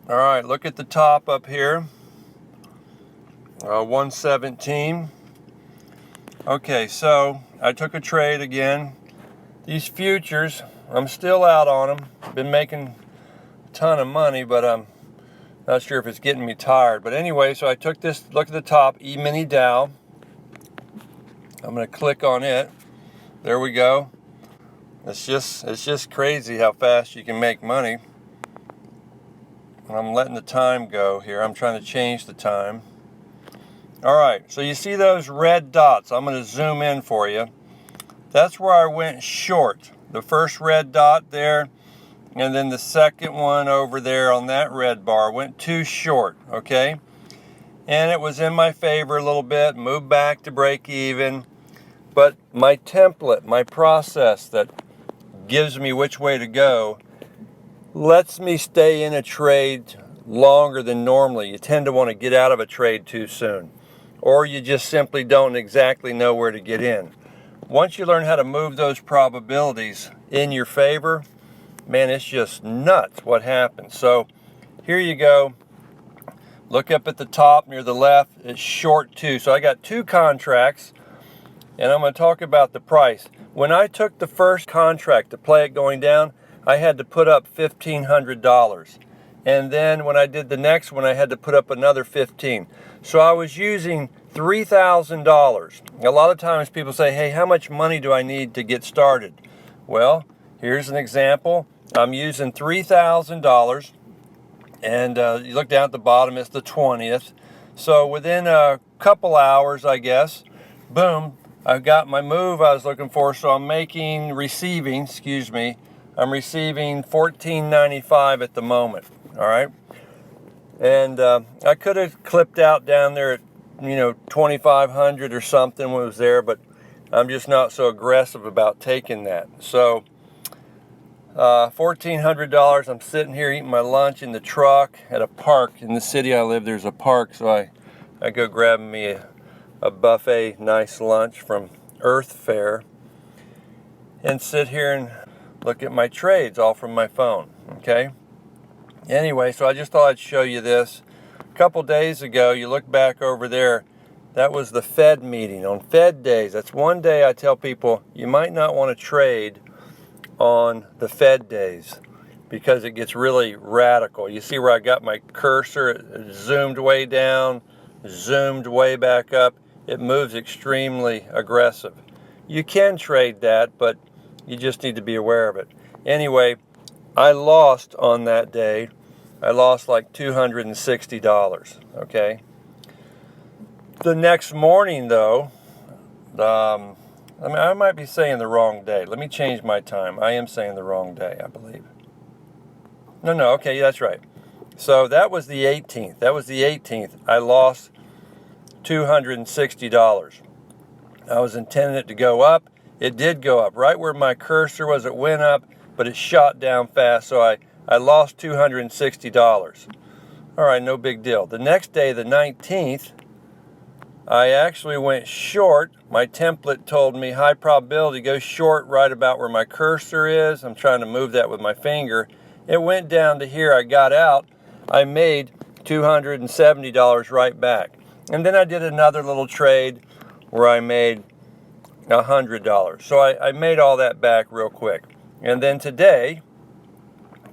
All right, look at the top up here. 117. Okay, so I took a trade again. These futures, I'm still out on them. Been making a ton of money, but I'm not sure if it's getting me tired. But anyway, so I took this, look at the top, E-mini Dow. I'm going to click on it. There we go. It's just crazy how fast you can make money. And I'm letting the time go here. I'm trying to change the time. All right, so you see those red dots. I'm going to zoom in for you. That's where I went short. The first red dot there, and then the second one over there on that red bar went too short, okay? And it was in my favor a little bit, moved back to break even. But my template, my process that gives me which way to go, lets me stay in a trade longer than normally. You tend to want to get out of a trade too soon, or you just simply don't exactly know where to get in. Once you learn how to move those probabilities in your favor, man, it's just nuts what happens. So here you go. Look up at the top near the left. It's short too. So I got two contracts, and I'm going to talk about the price. When I took the first contract to play it going down, I had to put up $1,500. And then when I did the next one, I had to put up another $1,500. So I was using $3,000. A lot of times people say, hey, how much money do I need to get started? Well, here's an example. I'm using $3,000. And you look down at the bottom, it's the 20th. So within a couple hours, I guess, boom, I've got my move I was looking for. So I'm receiving $14.95 at the moment. All right. And I could have clipped out down there at, 2,500 or something was there, but I'm just not so aggressive about taking that. So $1,400. I'm sitting here eating my lunch in the truck at a park. In the city I live, there's a park, so I go grab me a buffet nice lunch from Earth Fare and sit here and look at my trades all from my phone. Okay. Anyway, so I just thought I'd show you this. A couple days ago, you look back over there, that was the Fed meeting. On Fed days, that's one day I tell people you might not want to trade on the Fed days because it gets really radical. You see where I got my cursor? It zoomed way down, zoomed way back up. It moves extremely aggressive. You can trade that, but you just need to be aware of it. Anyway, I lost on that day. I lost like $260, okay? The next morning, though, I might be saying the wrong day. Let me change my time. I am saying the wrong day, I believe. No, okay, that's right. So that was the 18th. I lost $260. I was intending it to go up. It did go up. Right where my cursor was, it went up, but it shot down fast, so I lost $260. All right, no big deal. The next day, the 19th, I actually went short. My template told me high probability, go short right about where my cursor is. I'm trying to move that with my finger. It went down to here. I got out. I made $270 right back. And then I did another little trade where I made $100. So I made all that back real quick. And then today,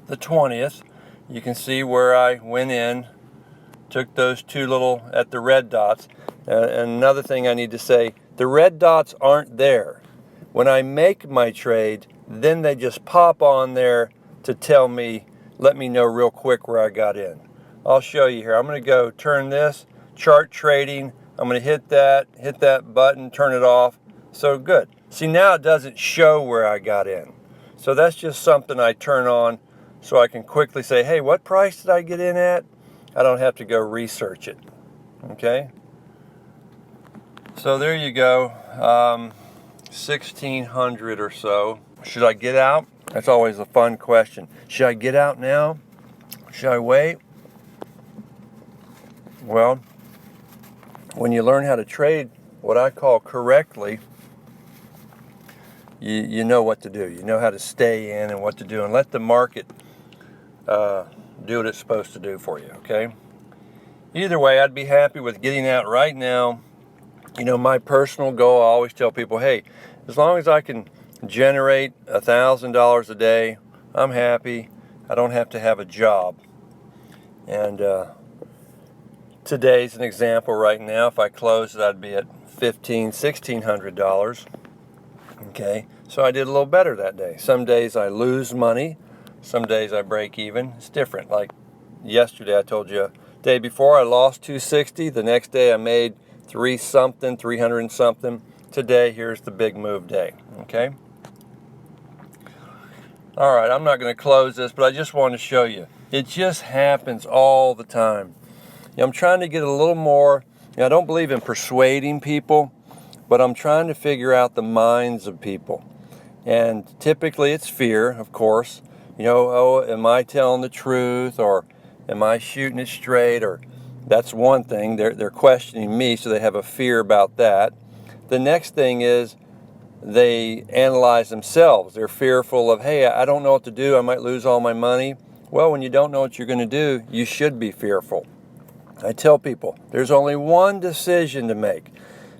the 20th, you can see where I went in, took those two little at the red dots. And another thing I need to say, the red dots aren't there. When I make my trade, then they just pop on there to tell me, let me know real quick where I got in. I'll show you here. I'm going to go turn this, chart trading. I'm going to hit that button, turn it off. So good. See, now it doesn't show where I got in. So that's just something I turn on so I can quickly say, hey, what price did I get in at? I don't have to go research it. Okay? So there you go, 1,600 or so. Should I get out? That's always a fun question. Should I get out now? Should I wait? Well, when you learn how to trade what I call correctly, you know what to do. You know how to stay in and what to do, and let the market do what it's supposed to do for you, okay? Either way, I'd be happy with getting out right now. You know, my personal goal, I always tell people, hey, as long as I can generate $1,000 a day, I'm happy. I don't have to have a job. And today's an example right now. If I closed it, I'd be at $1,600. Okay, so I did a little better that day. Some days I lose money. Some days I break even. It's different. Like yesterday, I told you, day before I lost $260. The next day I made 300 and something. Today, here's the big move day. Okay. All right, I'm not going to close this, but I just want to show you. It just happens all the time. You know, I'm trying to get a little more. You know, I don't believe in persuading people, but I'm trying to figure out the minds of people. And typically it's fear, of course. You know, oh, am I telling the truth, or am I shooting it straight? Or that's one thing. They're questioning me, so they have a fear about that. The next thing is they analyze themselves. They're fearful of, hey, I don't know what to do. I might lose all my money. Well, when you don't know what you're going to do, you should be fearful. I tell people, there's only one decision to make.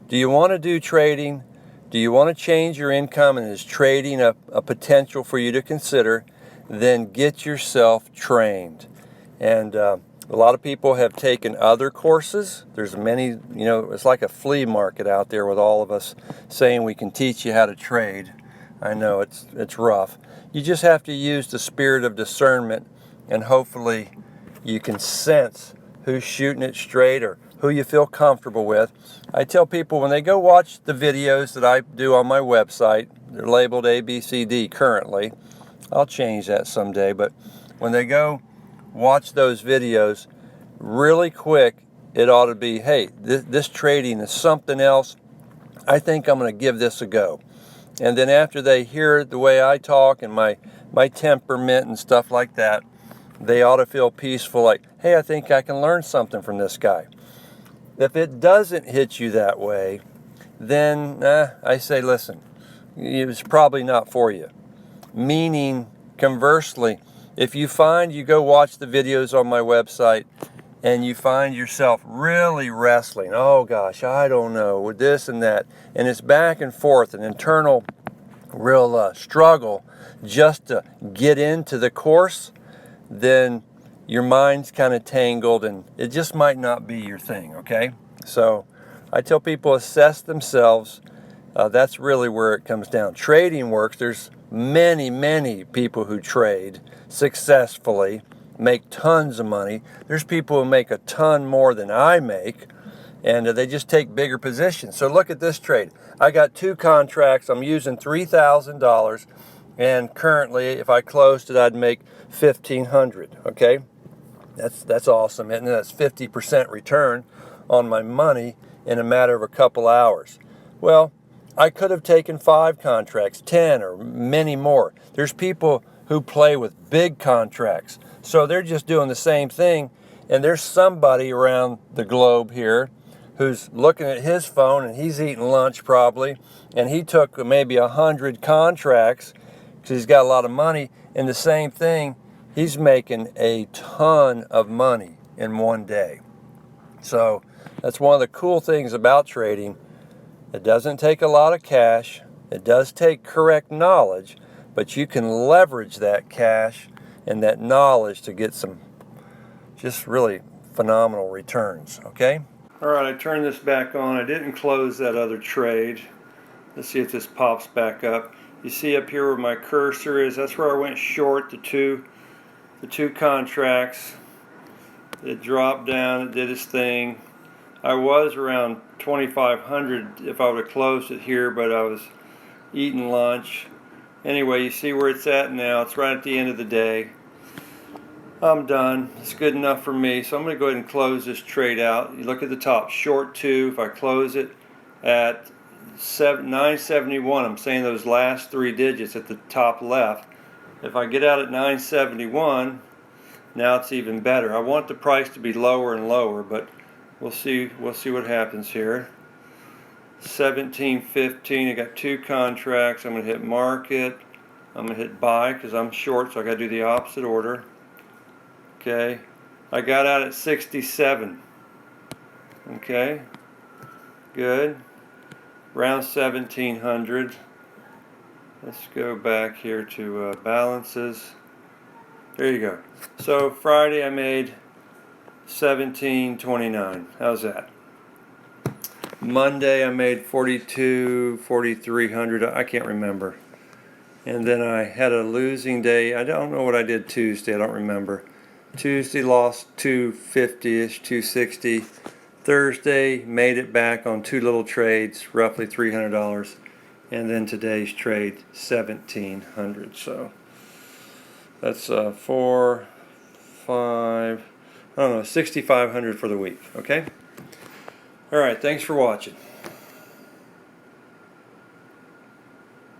Do you want to do trading? Do you want to change your income, and is trading a potential for you to consider? Then get yourself trained. And a lot of people have taken other courses. There's many, you know, it's like a flea market out there with all of us saying we can teach you how to trade. I know it's rough. You just have to use the spirit of discernment, and hopefully you can sense who's shooting it straight or who you feel comfortable with. I tell people when they go watch the videos that I do on my website, they're labeled ABCD currently. I'll change that someday, but when they go watch those videos, really quick, it ought to be, hey, this trading is something else. I think I'm going to give this a go. And then after they hear the way I talk and my temperament and stuff like that, they ought to feel peaceful, like, hey, I think I can learn something from this guy. If it doesn't hit you that way, then I say, listen, it's probably not for you. Meaning, conversely, if you find you go watch the videos on my website and you find yourself really wrestling, oh gosh, I don't know, with this and that, and it's back and forth, an internal real struggle just to get into the course, then your mind's kind of tangled and it just might not be your thing, okay? So I tell people assess themselves. That's really where it comes down. Trading works. There's many people who trade successfully, make tons of money. There's people who make a ton more than I make, and they just take bigger positions. So look at this trade. I got 2 contracts. I'm using $3,000, and currently, if I closed it, I'd make $1,500. Okay, that's awesome, isn't it? That's 50% return on my money in a matter of a couple hours. Well, I could have taken 5 contracts, 10, or many more. There's people who play with big contracts, so they're just doing the same thing, and there's somebody around the globe here who's looking at his phone, and he's eating lunch probably, and he took maybe 100 contracts because he's got a lot of money, and the same thing, he's making a ton of money in one day. So that's one of the cool things about trading. It doesn't take a lot of cash. It does take correct knowledge, but you can leverage that cash and that knowledge to get some just really phenomenal returns, okay? All right, I turned this back on. I didn't close that other trade. Let's see if this pops back up. You see up here where my cursor is, that's where I went short the two contracts. It dropped down, it did its thing. I was around 2,500 if I would have closed it here, but I was eating lunch. Anyway, you see where it's at now. It's right at the end of the day. I'm done. It's good enough for me. So I'm going to go ahead and close this trade out. You look at the top, short 2. If I close it at 971, I'm saying those last 3 digits at the top left. If I get out at 971, now it's even better. I want the price to be lower and lower, but we'll see what happens here. 17.15. I got 2 contracts. I'm going to hit market. I'm going to hit buy because I'm short, so I got to do the opposite order. Okay, I got out at 67. Okay, good. Around 1700. Let's go back here to balances. There you go. So Friday I made 1729. How's that? Monday I made 4300. I can't remember. And then I had a losing day. I don't know what I did Tuesday. I don't remember. Tuesday lost 250-ish, 260. Thursday made it back on two little trades, roughly $300. And then today's trade, 1700. So that's 4, 5, I don't know, 6,500 for the week. Okay? All right, thanks for watching.